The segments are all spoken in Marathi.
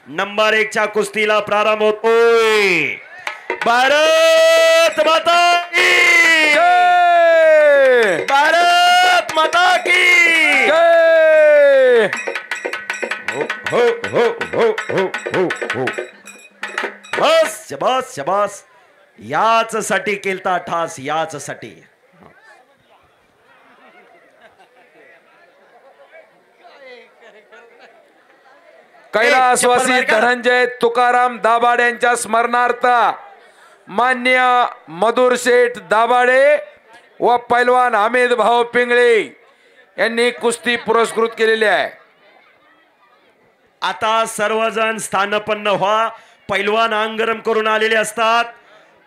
नंबर 1 च्या कुस्तीला प्रारंभ होतोय। भारत माता की जय, भारत माता की जय। हो हो हो हो हो हो, बस शबास शबास, याच साठी केलता ठास, याच साठी। कैलासवासी धनंजय तुकाराम दाभाडे यांच्या स्मरणार्थ मान्य मधुर शेठ दाभाडे व पैलवान हमीद भाऊ पिंगळे यांनी कुस्ती पुरस्कृत केलेली आहे। आता सर्वजण स्थानपन्न व्हा। पैलवान अंग गरम करून आलेले असतात।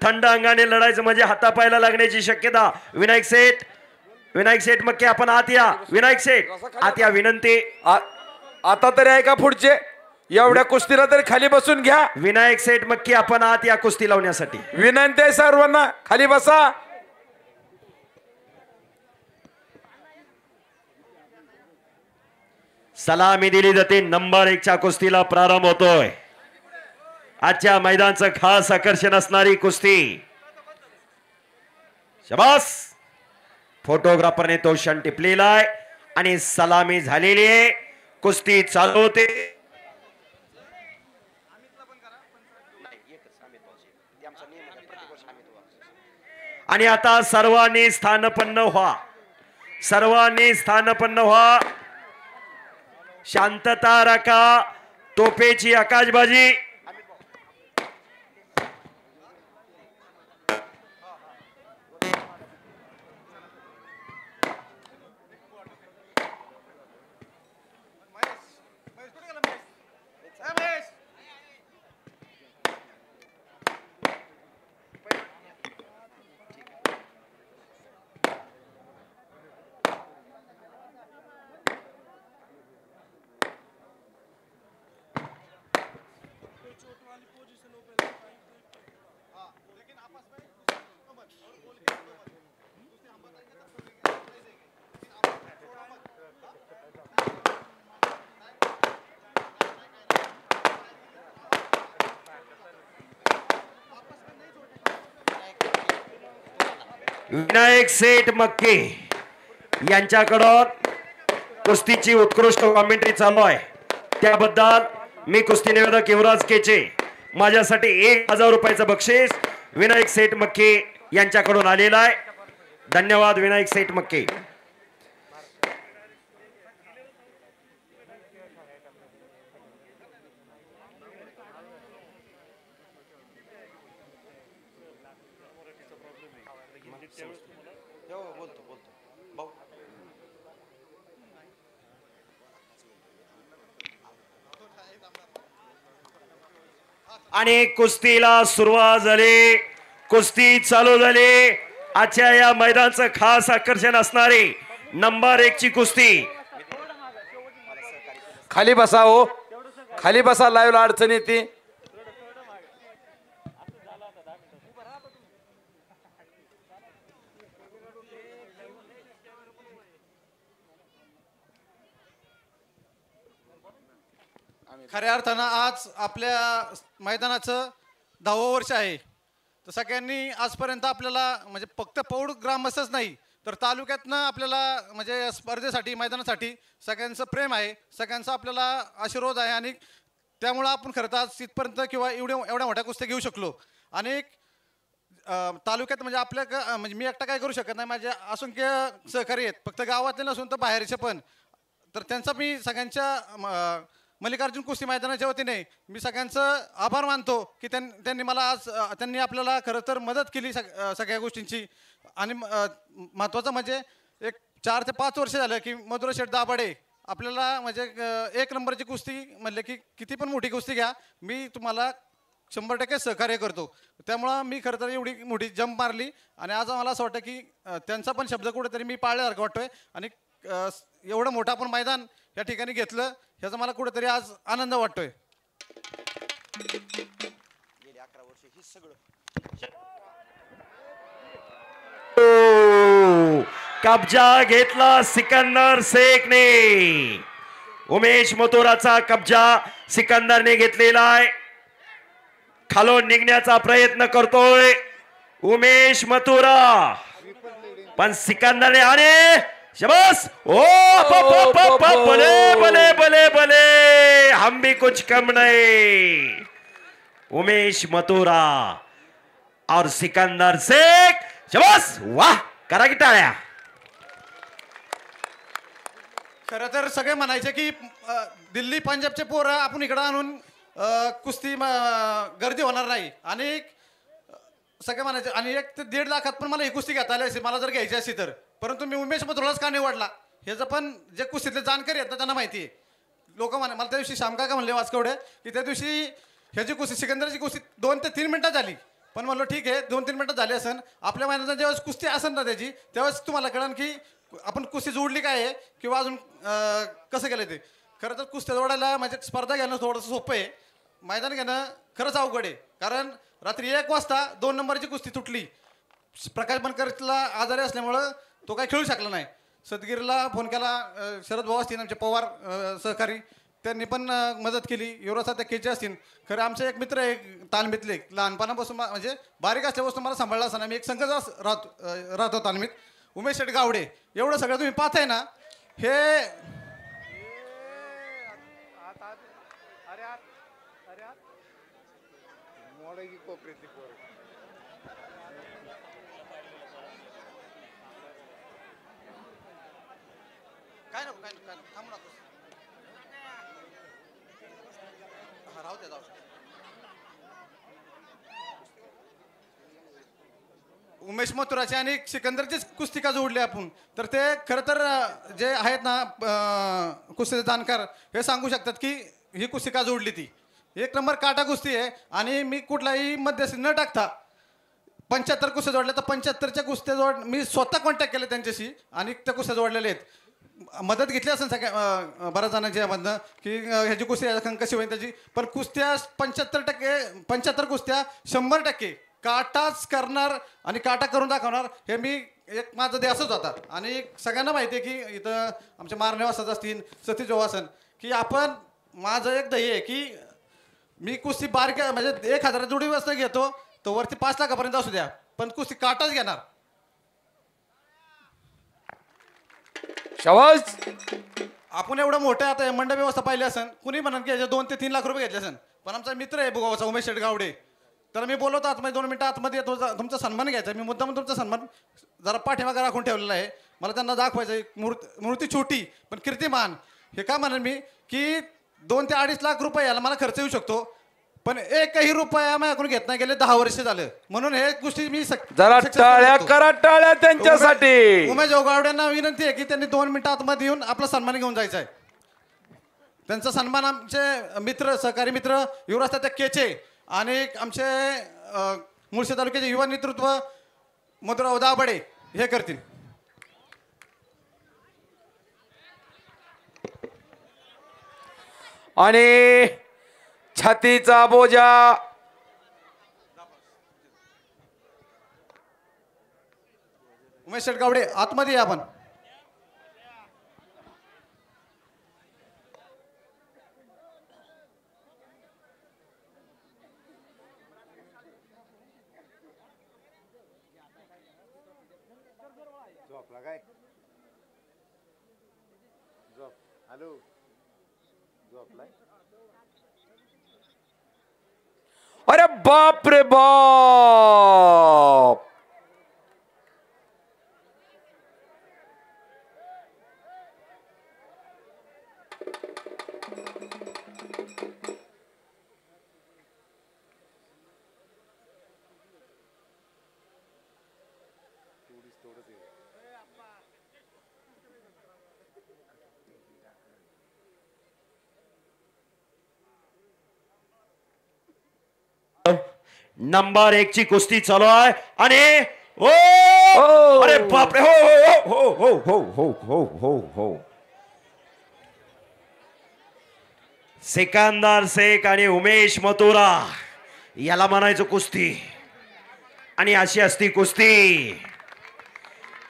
थंड अंगाने लढायचं म्हणजे हातापायला लागण्याची शक्यता। विनायक सेठ मक्के आपण आत या। विनायक सेठ आत या, विनंती। आता तरी आहे का पुढचे? एवढ्या कुस्तीला तरी खाली बसून घ्या। विनायक सेठ मक्के आपण आत या कुस्ती लावण्यासाठी। विनंती आहे सर्वांना, खाली बसा। सलामी दिली जाते। नंबर 1 च्या कुस्तीला प्रारंभ होतोय। आजच्या मैदानाचं खास आकर्षण असणारी कुस्ती। शबास, फोटोग्राफरने तो क्षण टिपलेला आहे आणि सलामी झालेली आहे। कुस्ती चालू होते। आणि आता सर्वांनी स्थानपन्न व्हा, सर्वांनी स्थानपन्न व्हा। शांतता राखा। तोफेची आकाशबाजी। विनायक सेठ मक्के यांच्याकडून कुस्तीची उत्कृष्ट कॉमेंट्री चालू आहे। त्याबद्दल मी कुस्ती निवेदक युवराज केचे, माझ्यासाठी 1000 रुपयाचं बक्षीस विनायक सेठ मक्के यांच्याकडून आलेला आहे। धन्यवाद विनायक सेठ मक्के। आणि कुस्तीला सुरुवात झाली। कुस्ती चालू झाली। आजच्या या मैदानाचं खास आकर्षण असणारी नंबर 1 ची कुस्ती। खाली बसा हो, खाली बसा, लाईव्ह अडचण येते। खऱ्या अर्थानं आज आपल्या मैदानाचं 10वं वर्ष आहे। तर सगळ्यांनी आजपर्यंत आपल्याला म्हणजे फक्त पौड ग्रामस्थच नाही तर तालुक्यातनं आपल्याला म्हणजे स्पर्धेसाठी मैदानासाठी सगळ्यांचं प्रेम आहे, सगळ्यांचा आपल्याला आशीर्वाद आहे आणि त्यामुळं आपण खरं तर आज इथपर्यंत किंवा एवढ्या मोठ्या कुस्त्या घेऊ शकलो। आणि तालुक्यात म्हणजे आपल्या म्हणजे मी एकटा काय करू शकत नाही, माझे असंख्य सहकारी आहेत, फक्त गावातले नसून तर बाहेरचे पण। तर त्यांचा मी सगळ्यांच्या मल्लिकार्जुन कुस्ती मैदानाच्या वतीने मी सगळ्यांचं आभार मानतो की त्यांनी मला आज त्यांनी आपल्याला खरं तर मदत केली सगळ्या गोष्टींची। आणि महत्त्वाचं म्हणजे एक 4 ते 5 वर्ष झालं की मधुर शेठ दाभाडे आपल्याला म्हणजे 1 नंबरची कुस्ती म्हणले की किती पण मोठी कुस्ती घ्या, मी तुम्हाला 100% सहकार्य करतो। त्यामुळं मी खरं तर एवढी मोठी जंप मारली आणि आज मला असं वाटतं की त्यांचा पण शब्द कुठेतरी मी पाळल्यासारखं वाटतोय। आणि एवढं मोठं आपण मैदान या ठिकाणी घेतलं ह्याचा मला कुठेतरी आज आनंद वाटतोय। कब्जा घेतला सिकंदर शेखने। उमेश मथुराचा कब्जा सिकंदरने घेतलेला आहे. खालून निघण्याचा प्रयत्न करतोय उमेश मथुरा, पण सिकंदरने आणि शबास ओ भले भले भले भले, हम भी कुछ कम नहीं. उमेश मथुरा और सिकंदर शेख, शबास, वाह, करा की टाळ्या. खरं तर सगळे म्हणायचे की दिल्ली पंजाबचे पोरं आपण इकडं आणून कुस्ती गर्दी होणार नाही, आणि सगळे म्हणायचे, आणि 1 ते 1.5 लाखात पण मला ही कुस्ती घेता आली असेल मला जर घ्यायची असती तर. परंतु मी उमेश मथुरालाच का निवडला ह्याचं पण जे कुस्तीतले जाणकारी आहेत ना त्यांना माहिती आहे. लोक मला त्या दिवशी श्यामकाका म्हणले वास्कवडे की त्या दिवशी ह्याची कुस्ती सिकंदरची कुस्ती 2 ते 3 मिनिटात झाली. पण म्हणलो ठीक आहे 2-3 मिनिटात झाली असेल, आपल्या महिन्यात ज्यावेळेस कुस्ती असेल ना त्याची त्यावेळेस तुम्हाला कळेल की आपण कुस्ती जोडली काय आहे किंवा अजून कसं केलं ते. खरं तर कुस्त्या जोडायला म्हणजे स्पर्धा घेणं थोडंसं सोपं आहे, मैदान घेणं खरंच अवघड आहे. कारण रात्री 1 वाजता 2 नंबरची कुस्ती तुटली. प्रकाश बनकरला आजारी असल्यामुळं तो काही खेळू शकला नाही. सदगीरला फोन केला, शरद भाऊ असतील आमचे पवार सहकारी, त्यांनी पण मदत केली. युवराज त्या केचे असतील. खरं आमचे एक मित्र आहे तालमीतले, लहानपणापासून म्हणजे बारीक असल्यापासून मला सांभाळला असताना मी एक संघच राहतो तालमीत, उमेश शेठ गावडे. एवढं सगळं तुम्ही पाहताय ना हे काय नको काय नको थांबू नको, राहू दे. उमेश मथुराची आणि सिकंदरचीच कुस्ती का जोडली आपण तर ते खरं तर जे आहेत ना कुस्तीचे जाणकार हे सांगू शकतात की ही कुस्ती का जोडली. ती 1 नंबर काटा कुस्ती आहे, आणि मी कुठलाही मध्यस्थी न टाकता 75 कुस्त्या जोडल्या. तर 75च्या कुस्त्या मी स्वतः कॉन्टॅक्ट केले त्यांच्याशी आणि त्या कुस्त्या जोडलेल्या आहेत. मदत घेतली असेल सगळ्या बऱ्याच जणांच्या यामधनं की ह्याची कुस्ती कशी होईल त्याची. पण कुस्त्या 75 कुस्त्या 100% काटाच करणार आणि काटा करून दाखवणार हे मी एक माझा ध्यासच होता. आणि सगळ्यांना माहिती आहे की इथं आमचे मारनेवासाच असतील, सतीश जोवासन, की आपण माझं एक ध्येय आहे की मी कुस्ती बारक्या म्हणजे 1000 जोडी वाजता घेतो तर वरती 5 लाखापर्यंत असू द्या, पण कुस्ती काटाच घेणार. शाबास. आपण एवढं मोठं आता मंडप व्यवस्था पाहिली असेल, कुणी म्हणा की याचे 2 ते 3 लाख रुपये घेतले असेल. पण आमचा मित्र आहे भुगावचा उमेश शेठ गावडे, तर मी बोलवतो आतमध्ये 2 मिनिटं आतमध्ये तुमचा सन्मान घ्यायचा. मी मुद्दाम तुमचा सन्मान जरा पाठीमागे राखून ठेवलेला आहे. मला त्यांना दाखवायचं आहे मूर्ती छोटी पण कीर्तिमान. हे का म्हणेन मी की 2 ते 2.5 लाख रुपये याला मला खर्च येऊ शकतो, पण 1ही रुपया माझ्याकडून घेत नाही गेले 10 वर्ष झालं. म्हणून हे गोष्टी मी जरा टाळ्या करा, टाळ्या त्यांच्यासाठी. उमेश गावड्यांना विनंती आहे की त्यांनी 2 मिनिटं आतमध्ये येऊन आपला सन्मान घेऊन जायचा आहे. त्यांचा सन्मान आमचे मित्र सहकारी मित्र युवराज त्या केचे आणि आमचे मुळशी तालुक्याचे युवा नेतृत्व मधुराव दाभाडे हे करतील. आणि छातीचा बोजा उमेश शेठ गावडे आतमध्ये या. आपण अरे बाप रे बाप. नंबर 1 ची कुस्ती चालू आहे आणि ओ अरे बापरे, हो हो हो हो हो हो हो हो. सिकंदर शेख आणि उमेश मथुरा याला म्हणायचं कुस्ती, आणि अशी असती कुस्ती.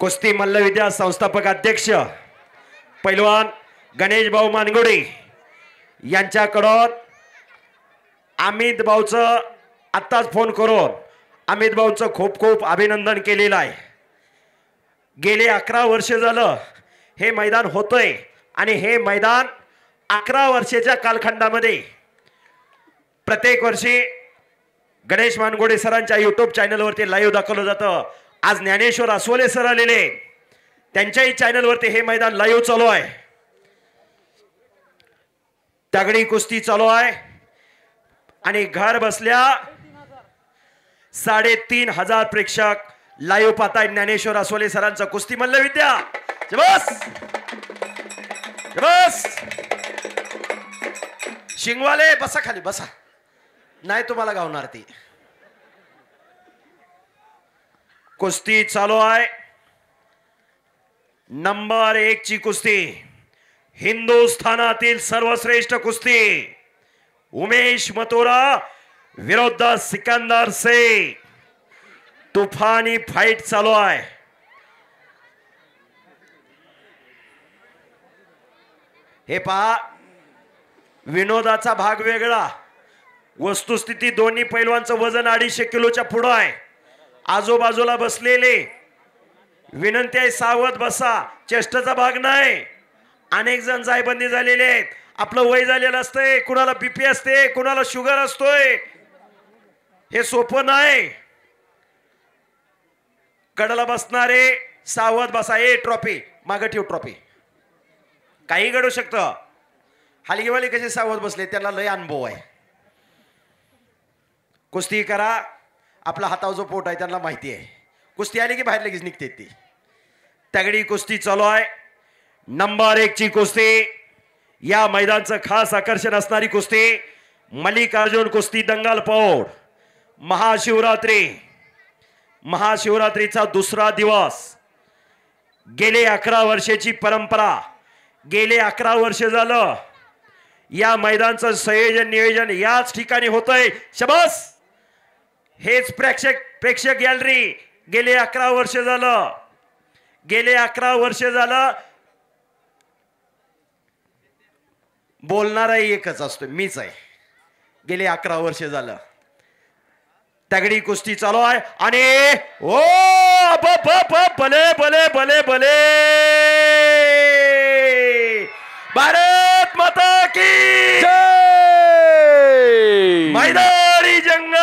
कुस्ती मल्लविद्या संस्थापक अध्यक्ष पैलवान गणेश भाऊ मानगुडे यांच्याकडून अमित भाऊचं आत्ताच फोन करून अमित भाऊचं खूप खूप अभिनंदन केलेलं आहे. गेले 11 वर्ष झालं हे मैदान होतंय आणि हे मैदान 11 वर्षाच्या कालखंडामध्ये प्रत्येक वर्षी गणेश मानगुडे सरांच्या युट्यूब चॅनलवरती लाईव्ह दाखवलं जातं. आज ज्ञानेश्वर अस्वले सर आलेले, त्यांच्याही चॅनलवरती हे मैदान लाईव्ह चालू आहे. तगडी कुस्ती चालू आहे आणि घर बसल्या 3,500 प्रेक्षक लाईव्ह पाहताय ज्ञानेश्वर अस्वले सरांचा कुस्ती मल्लविद्या. बस बस शिंगवाले बसा खाली बसा, नाही तुम्हाला गावणार ती. कुस्ती चालू आहे. नंबर 1 ची कुस्ती, हिंदुस्थानातील सर्वश्रेष्ठ कुस्ती, उमेश मथुरा विरुद्ध सिकंदर शेख. तुफानी फाइट चालू आहे. हे पहा, विनोदाचा भाग वेगळा, वस्तुस्थिती दोन्ही पैलवानचं वजन 250 किलोच्या पुढं आहे. आजूबाजूला बसलेले विनंती आहे सावध बसा, चेष्टाचा भाग नाही. अनेक जण जायबंदी झालेले आहेत. आपलं वय झालेलं असतंय, कुणाला बीपी असते, कुणाला शुगर असतोय. हे सोपं नाही. कडला बसणारे सावध बसा. ट्रॉफी मागे ठेव, ट्रॉफी काही घडू शकतं. हलगीवाले कसे सावध बसले, त्याला लय अनुभव आहे. कुस्ती करा, आपला हातावर जो पोट आहे त्यांना माहिती आहे. कुस्ती आली की बाहेर लगेच निघते ती. तगडी कुस्ती चालू आहे. नंबर 1 ची कुस्ती, या मैदानचं खास आकर्षण असणारी कुस्ती, मल्लिकार्जुन कुस्ती दंगल पौड. महाशिवरात्रीचा दुसरा दिवस. गेले 11 वर्षाची परंपरा, गेले 11 वर्ष झालं या मैदानचं संयोजन नियोजन याच ठिकाणी होतंय. शबास. हेच प्रेक्षक गॅलरी गेले 11 वर्ष झालं. गेले 11 वर्ष झालं. बोलणारा एकच असतो, मीच आहे. गेले 11 वर्ष झालं. तगडी कुस्ती चालू आहे आणि ओ भले भले भले भले. भारत माता की जय. मैदानी जंग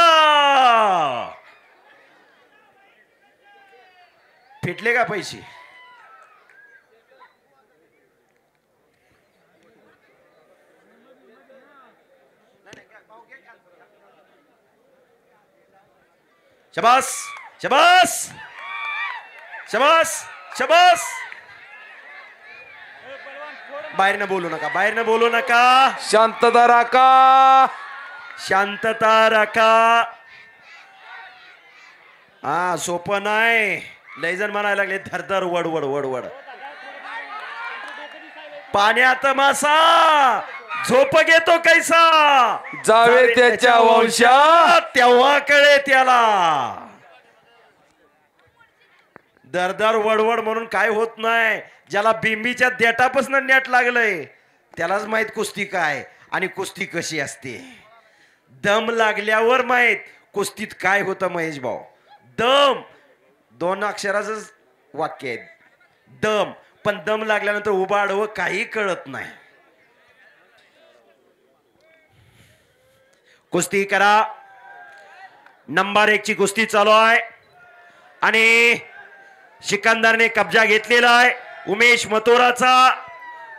फिटले का पैसे? शबास शबास शबास शबास. बाहेर न बोलू नका, बाहेर न बोलू नका. शांतता राखा, शांतता राखा. हा सोपं नाही. लय जण म्हणायला लागले धरधर वडवड वडवड. पाण्यात मासा झोप घेतो कैसा, जावे त्याच्या वंशात तेव्हा कळे त्याला. दरदर वडवड म्हणून काय होत नाही. ज्याला बिंबीच्या देठापासून नेट लागलंय त्यालाच माहित कुस्ती काय आणि कुस्ती कशी असते. दम लागल्यावर माहित कुस्तीत काय होतं महेश भाऊ. दम 2 अक्षराचं वाक्य आहे, दम. पण दम लागल्यानंतर उभा आडवं काही कळत नाही. कुस्ती करा. नंबर 1 ची कुस्ती चालू आहे आणि सिकंदरने कब्जा घेतलेला आहे उमेश मथुराचा.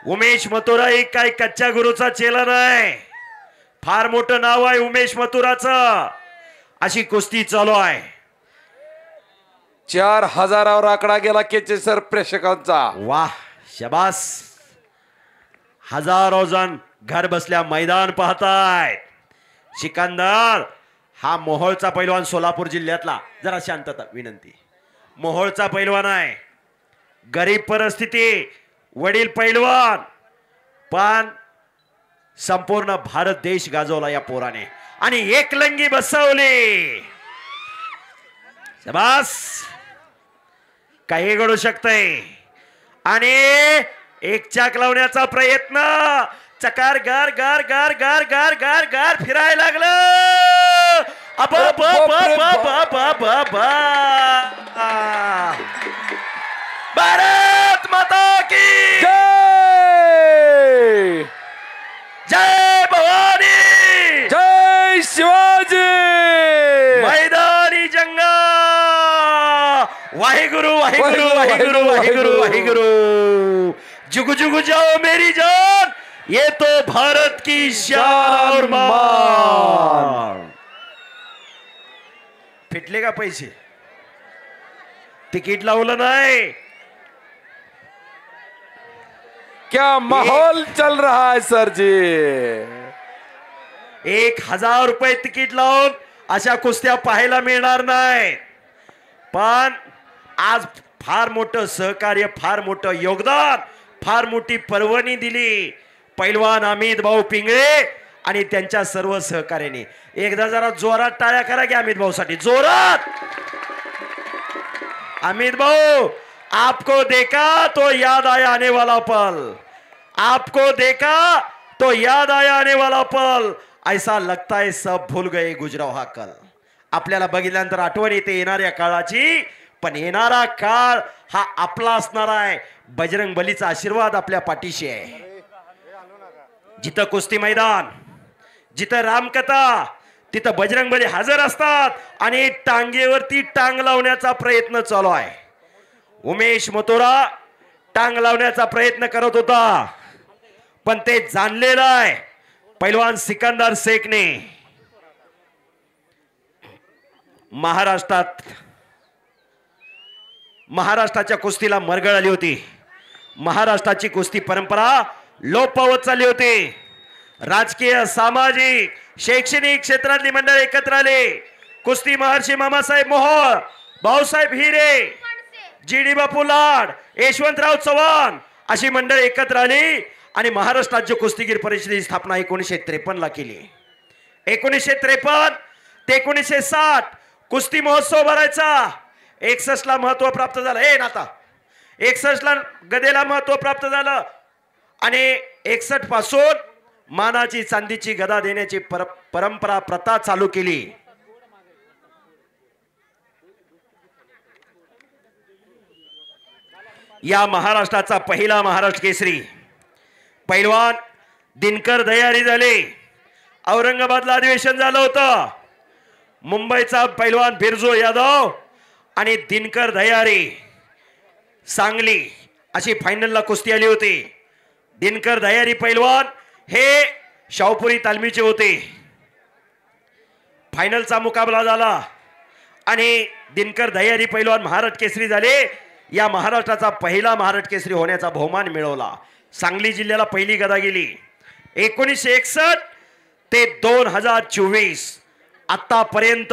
उमेश मथुरा एक काय कच्च्या गुरुचा चेला नाही, फार मोठं नाव आहे उमेश मथुराचं. अशी कुस्ती चालू आहे. 4000 आकडा गेला केचेसर प्रेक्षकांचा. वाह शबास. हजारो जण घर बसल्या मैदान पाहताय. सिकंदर हा मोहोळचा पैलवान, सोलापूर जिल्ह्यातला. जरा शांतता विनंती. मोहोळचा पैलवान आहे, गरीब परिस्थिती, वडील पैलवान, पण संपूर्ण भारत देश गाजवला या पोराने आणि एकलंगी बसवली. शबास. काही घडू शकतंय आणि एक चाक लावण्याचा प्रयत्न. चकार गार गार गार गार गार गार गार फिरायला लागलं. भारत माता की जय जय भवानी. जय शिवाजी. मैदानी जंगा. वाहेगुरु वाहेगुरु वाहेगुरु वाहेगुरु वाहेगुरु. जुगु जुगु जाओ मेरी जान. ये तो भारत की शान और मान. फिटले का पैसे? तिकीट लावलं नाही. क्या माहौल चल रहा है सर जी. 1000 रुपये तिकीट लावून अशा कुस्त्या पाहायला मिळणार नाही. पण आज फार मोठं सहकार्य, फार मोठं योगदान, फार मोठी पर्वणी दिली पैलवान अमित भाऊ पिंगळे आणि त्यांच्या सर्व सहकार्याने. एकदा जरा जोरात टाळ्या करा की अमित भाऊ साठी. जोरात. अमित भाऊ, आपको देखा तो याद आया आने वाला पल. आपको देखा तो याद आया आने वाला पल. ऐसा लगता है सब भूल गए गुजराव हा कल. आपल्याला बघितल्यानंतर आठवण येते येणाऱ्या काळाची. पण येणारा काळ हा आपला असणार आहे. बजरंग बलीचा आशीर्वाद आपल्या पाठीशी आहे. जिथं कुस्ती मैदान, जिथं रामकथा, तिथं बजरंग बली हजर असतात आणि टांगेवरती टांग लावण्याचा प्रयत्न चालू आहे. उमेश मथुरा टांग लावण्याचा प्रयत्न करत होता, पण ते जाणलेलं आहे पैलवान सिकंदर शेखने. महाराष्ट्राच्या कुस्तीला मरगळ आली होती. महाराष्ट्राची कुस्ती परंपरा लोप पावत चालली होती. राजकीय, सामाजिक, शैक्षणिक क्षेत्रातली मंडळ एकत्र आले. कुस्ती महर्षी मामासाहेब मोहोळ, भाऊसाहेब हिरे, जी.डी. बापू लाड, यशवंतराव चव्हाण अशी मंडळ एकत्र आली आणि महाराष्ट्र राज्य कुस्तीगीर परिषदेची स्थापना 1953 ला केली. 1953 ते 1960 कुस्ती महोत्सव भरायचा. 61 ला महत्व प्राप्त झालं. 61 ला गदेला महत्व प्राप्त झालं आणि 61 पासून मानाची चांदीची गदा देण्याची परंपरा प्रथा चालू केली. या महाराष्ट्राचा पहिला महाराष्ट्र केसरी पैलवान दिनकर दयारी झाले. औरंगाबादला अधिवेशन झालं होतं. मुंबईचा पैलवान बिरजू यादव आणि दिनकर दयारी सांगली अशी फायनलला कुस्ती आली होती. दिनकर दयारी पैलवान हे शाहपुरी तालमीचे होते. फायनलचा मुकाबला झाला आणि दिनकर दयारी पैलवान महाराष्ट्र केसरी झाले. या महाराष्ट्राचा पहिला महाराष्ट्र केसरी होण्याचा बहुमान मिळवला. सांगली जिल्ह्याला पहिली गदा गेली. 1961 ते 2024 आतापर्यंत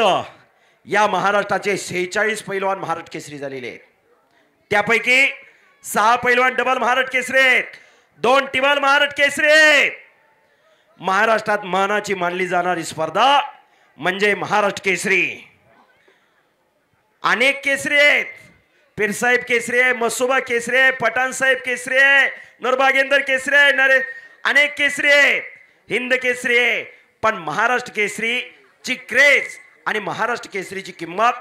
या महाराष्ट्राचे 46 पैलवान महाराष्ट्र केसरी झालेले आहेत. त्यापैकी 6 पैलवान डबल महाराष्ट्र केसरी आहेत, 2 टिबल महाराष्ट्र केसरी आहेत. महाराष्ट्रात मानाची मानली जाणारी स्पर्धा म्हणजे महाराष्ट्र केसरी. अनेक केसरी आहेत. पीरसाहेब केसरी आहे, मसुबा केसरी आहे, पठाण साहेब केसरी आहे, नरबागेंदर केसरी आहे, अनेक केसरी आहे, हिंद केसरी आहे. पण महाराष्ट्र केसरीची क्रेज आणि महाराष्ट्र केसरीची किंमत,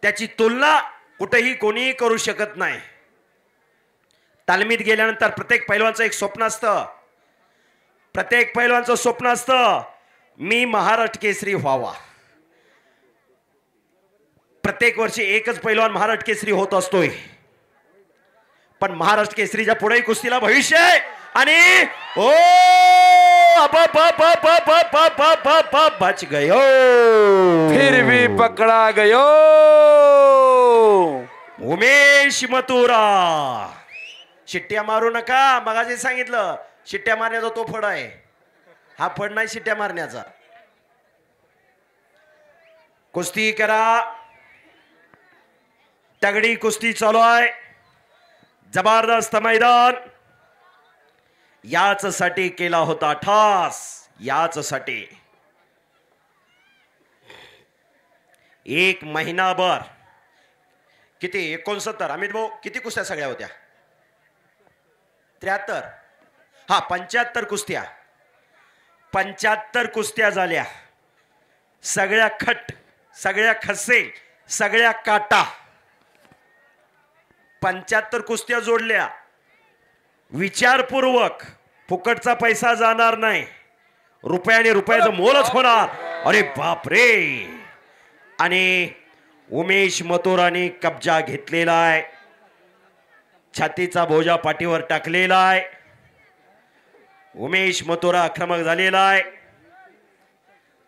त्याची तुलना कुठेही कोणीही करू शकत नाही. तालमीत गेल्यानंतर प्रत्येक पैलवानचं एक स्वप्न असतं. प्रत्येक पैलवानचं स्वप्न असतं मी महाराष्ट्र केसरी व्हावा. प्रत्येक वर्षी एकच पैलवान महाराष्ट्र केसरी होत असतोय. पण महाराष्ट्र केसरीच्या पुढे कुस्तीला भविष्य आहे. आणि ओ बच गयो, फिर भी पकड़ा गयो. उमेश मथुरा. शिट्ट्या मारू नका. मगाशी सांगितलं शिट्ट्या मारण्याचा तो फड आहे. हा फड नाही शिट्ट्या मारण्याचा. कुस्ती करा. तगडी कुस्ती चालू आहे. जबरदस्त मैदान. याच साठी केला होता ठास. याच साठी एक महिनाभर किती 69 अमित भाऊ किती कुस्त्या सगळ्या होत्या 73 हा 75 कुस्त्या 75 कुस्त्या झाल्या. सगळ्या खट, सगळ्या खसे, सगळ्या काटा. 75 कुस्त्या जोडल्या. विचारपूर्वक. फुकटचा पैसा जाणार नाही. रुपयाने रुपयाचं मोलच होणार. अरे बाप रे. आणि उमेश मथुराने कब्जा घेतलेला आहे. छातीचा बोजा पाठीवर टाकलेला आहे. उमेश मथुरा आक्रमक झालेला आहे.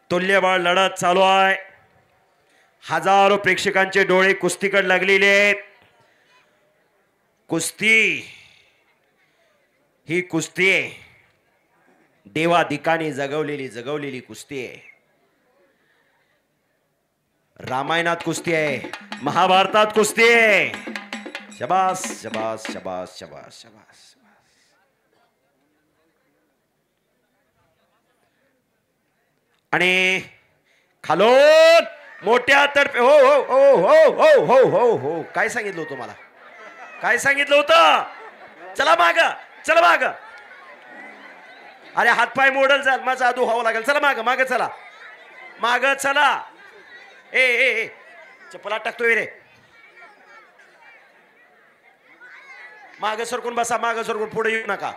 तुल्यबळ लढत चालू आहे. हजारो प्रेक्षकांचे डोळे कुस्तीकडे लागलेले आहेत. कुस्ती ही कुस्ती आहे. देवादिकाने जगवलेली कुस्ती आहे. रामायणात कुस्ती आहे. महाभारतात कुस्ती आहे. शबास शबास शबास शबास शबास. आणि खालोन मोठ्या तडफे. हो हो हो हो हो हो हो हो. काय सांगितलं होतं मला? काय सांगितलं होतं? चला माग, चला माग. अरे हातपाय मोडल जाल. माझा जादू व्हावं लागेल. चला माग, माग चला, माग चला. ए ए ए चप्पला टाकतोय रे. माग सरकून बसा. माग सरकून पुढे येऊ नका.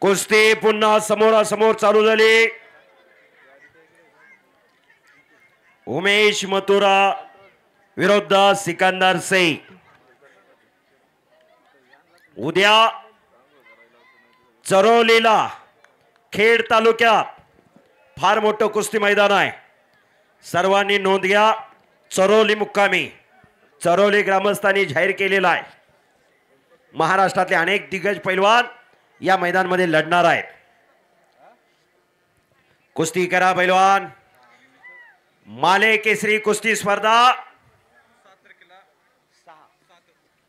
कुस्ती पुन्हा समोरासमोर चालू झाली. उमेश मथुरा विरुद्ध सिकंदर शेख. उद्या चरोलीला खेड तालुक्यात फार मोठं कुस्ती मैदान आहे. सर्वांनी नोंद घ्या. चरोली मुक्कामी. चरोली ग्रामस्थांनी जाहीर केलेला आहे. महाराष्ट्रातले अनेक दिग्गज पैलवान या मैदानामध्ये लढणार आहेत. कुस्ती करा पैलवान. माले केसरी कुस्ती स्पर्धा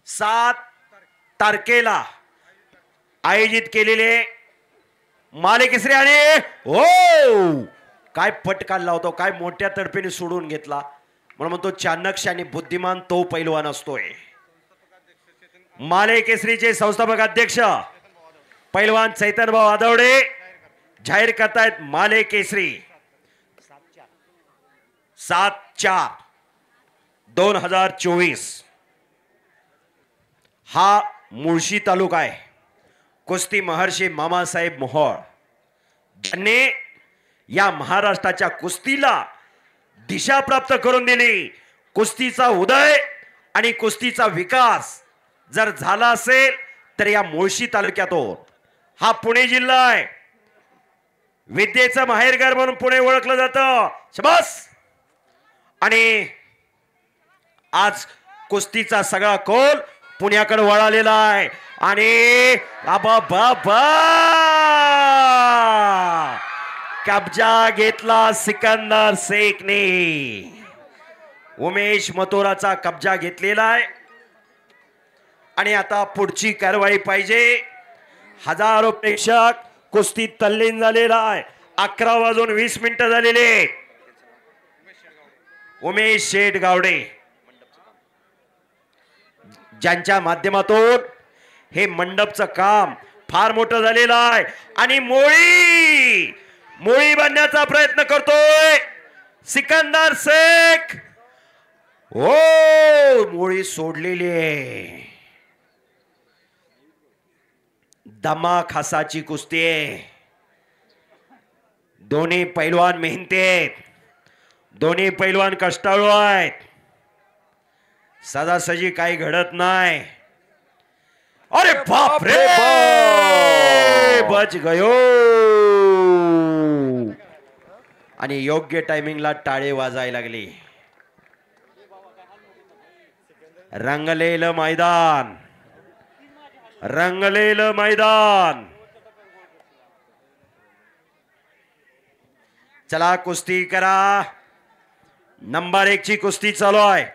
7 तारखेला आयोजित केलेले माले केसरी. आणि हो काय पट काढला होता. काय मोठ्या तडफेने सोडून घेतला. म्हणून म्हणतो चाणक्य आणि बुद्धिमान तो पैलवान असतोय. माले केसरीचे संस्थापक अध्यक्ष पैलवान चैतन्यभाऊ आदवडे जाहीर करतायत माले केसरी 7/4/2024. हा मुळशी तालुका आहे. कुस्ती महर्षी मामासाहेब मोहोळ ज्यांनी या महाराष्ट्राच्या कुस्तीला दिशा प्राप्त करून दिली. कुस्तीचा उदय आणि कुस्तीचा विकास जर झाला असेल तर या मुळशी तालुक्यातून. हा पुणे जिल्हा आहे. विद्येचं माहेरघर म्हणून पुणे ओळखलं जातं. शबास. आणि आज कुस्तीचा सगळा कौल पुण्याकडे वळालेला आहे. आणि बाबा कब्जा घेतला सिकंदर शेखने. उमेश मथुराचा कब्जा घेतलेला आहे. आणि आता पुढची कारवाई पाहिजे. हजारो प्रेक्षक कुस्तीत तल्लीन झालेला आहे. 11:20 झालेले. उमेश शेठ गावडे ज्यांच्या माध्यमातून हे मंडपचं काम फार मोठं झालेलं आहे. आणि मोळी बांधण्याचा प्रयत्न करतोय सिकंदर शेख. हो मोळी सोडलेली आहे. दमा खासाची कुस्ती आहे. दोन्ही पैलवान मेहनती आहेत. दोन्ही पैलवान कष्टाळू आहेत. सजासजी काही घडत नाही. अरे बाप रे बच गयो. आणि योग्य टायमिंगला टाळे वाजायला लागले. रंगलेलं मैदान, रंगलेलं मैदान. चला कुस्ती करा. नंबर 1 ची कुस्ती चालू आहे.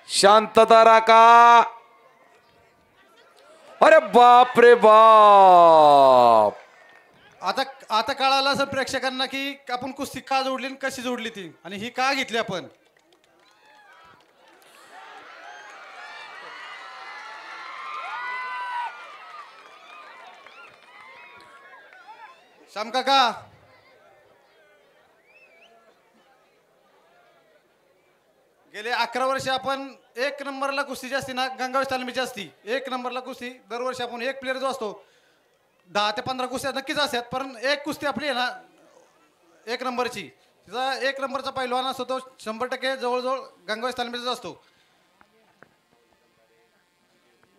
शांतता राखा. अरे बाप रे बाप. आता आता कळालं असं प्रेक्षकांना की आपण कुस्ती का जोडली आणि कशी जोडली ती आणि ही का घेतली आपण. श्याम काका गेले 11 वर्ष आपण 1 नंबरला कुस्ती जी असते ना गंगावेश तालमीची असती. 1 नंबरला कुस्ती दरवर्षी आपण एक प्लेअर जो असतो 10 ते 15 कुस्त्या नक्कीच असतात. पण एक कुस्ती आपली आहे ना 1 नंबरची तिचा 1 नंबरचा पैलवान असतो तो 100% जवळजवळ गंगावेश तालमीचाच असतो.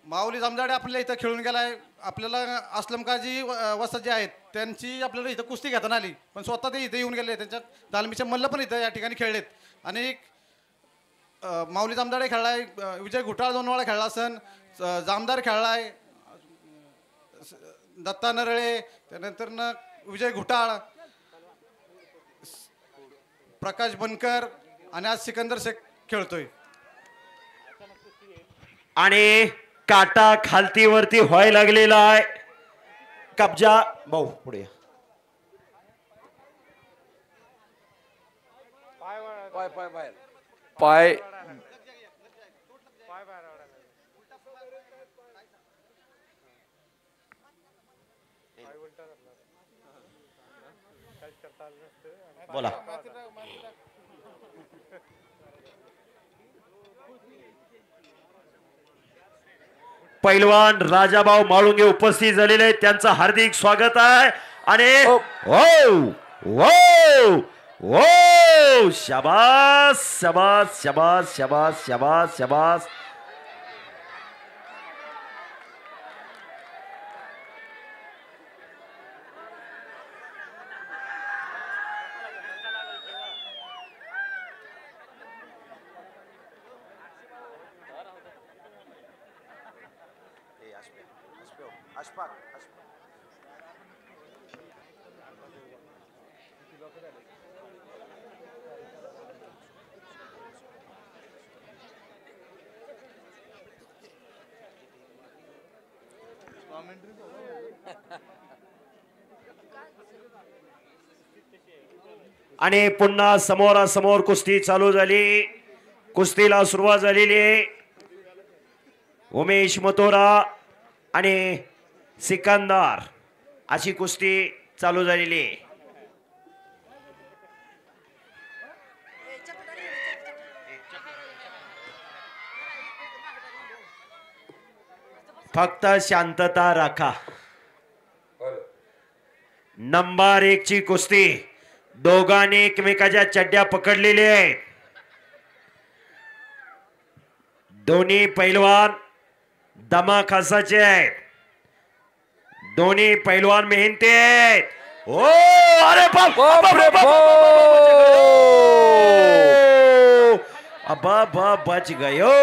माऊली जामदाडे आपल्याला इथं खेळून गेलाय. आपल्याला असलम काजी वसत जे आहेत त्यांची आपल्याला इथं कुस्ती घेताना आली. पण स्वतः ते इथे येऊन गेले. त्यांच्या तालमीचे मल्ल पण इथं या ठिकाणी खेळलेत. आणि माऊली जामदाडे खेळलाय. विजय घुटाळ 2 वेळा खेळला असन. जामदार खेळलाय. दत्ता नरळे त्यानंतर विजय घुटाळ, प्रकाश बनकर आणि आज सिकंदर शेख खेळतोय. आणि काटा खालती वरती व्हायला लागलेला आहे. कब्जा भाऊ पुढे पाय बोला. पैलवान राजाभाऊ माळुंगे उपस्थित झालेले आहेत. त्यांचं हार्दिक स्वागत आहे. आणि शाबास शाबास शाबास शाबास शाबास शाबास. आणि पुन्हा समोरासमोर कुस्ती चालू झाली. कुस्तीला सुरुवात झालेली आहे. उमेश मथुरा आणि सिकंदर अशी कुस्ती चालू झालेली आहे. फक्त शांतता राखा. नंबर 1 ची कुस्ती. दोघांनी एकमेकाच्या चड्ड्या पकडलेल्या आहेत. दोन्ही पैलवान दमाखासाचे आहेत. दोन्ही पैलवान मेहनती आहेत. ओ अरे बाप रे बाप. अबा बच गयो.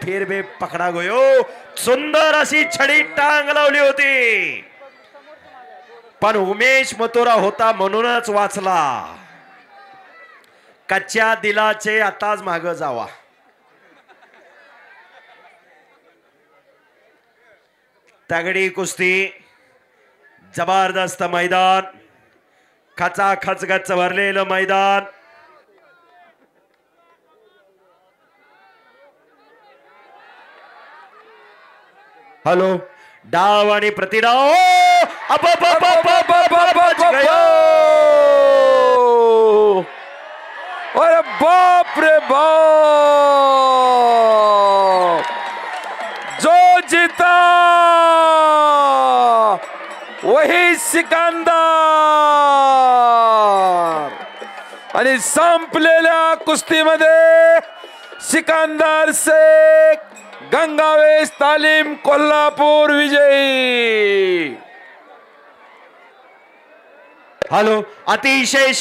फिर भी पकड़ा गयो. सुंदर अशी छडी टांग लावली होती. पण उमेश मथुरा होता म्हणूनच वाचला. कच्च्या दिलाचे आताच माग जावा. तगडी कुस्ती, जबरदस्त मैदान, खचाखच गच्च भरलेलं मैदान. हॅलो, डाव आणि प्रतिडाव. अरे बाप रे बाप, जो जीता वही सिकंदर. आणि संपलेल्या कुस्तीमध्ये सिकंदर शेख गंगावेश तालीम कोल्हापूर विजयी. हॅलो, अतिशय